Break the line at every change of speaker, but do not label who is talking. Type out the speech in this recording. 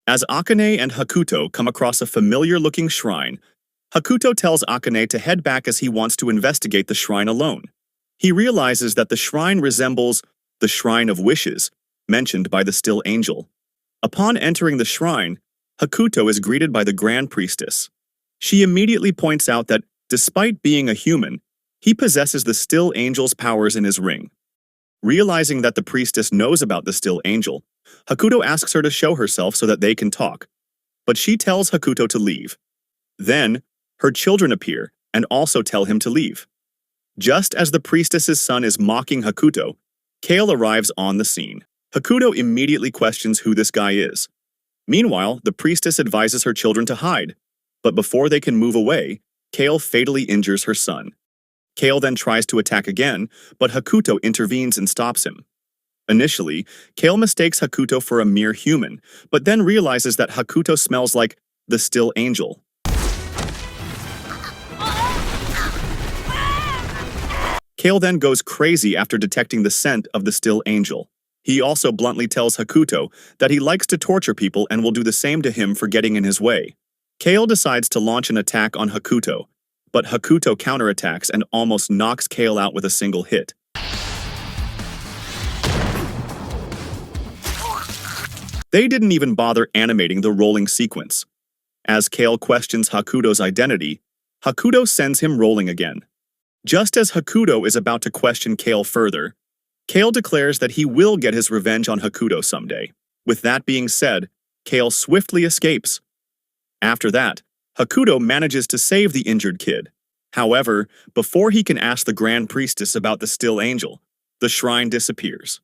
As Akane and Hakuto come across a familiar-looking shrine, Hakuto tells Akane to head back as he wants to investigate the shrine alone. He realizes that the shrine resembles the Shrine of Wishes, mentioned by the Still Angel. Upon entering the shrine, Hakuto is greeted by the Grand Priestess. She immediately points out that, despite being a human, he possesses the Still Angel's powers in his ring. Realizing that the priestess knows about the Still Angel, Hakuto asks her to show herself so that they can talk. But she tells Hakuto to leave. Then, her children appear and also tell him to leave. Just as the priestess's son is mocking Hakuto, Cale arrives on the scene. Hakuto immediately questions who this guy is. Meanwhile, the priestess advises her children to hide, but before they can move away, Cale fatally injures her son. Cale then tries to attack again, but Hakuto intervenes and stops him. Initially, Cale mistakes Hakuto for a mere human, but then realizes that Hakuto smells like the Still Angel. Cale then goes crazy after detecting the scent of the Still Angel. He also bluntly tells Hakuto that he likes to torture people and will do the same to him for getting in his way. Cale decides to launch an attack on Hakuto, but Hakuto counterattacks and almost knocks Cale out with a single hit. They didn't even bother animating the rolling sequence. As Cale questions Hakuto's identity, Hakuto sends him rolling again. Just as Hakuto is about to question Cale further, Cale declares that he will get his revenge on Hakuto someday. With that being said, Cale swiftly escapes. After that, Hakuto manages to save the injured kid. However, before he can ask the Grand Priestess about the Still Angel, the shrine disappears.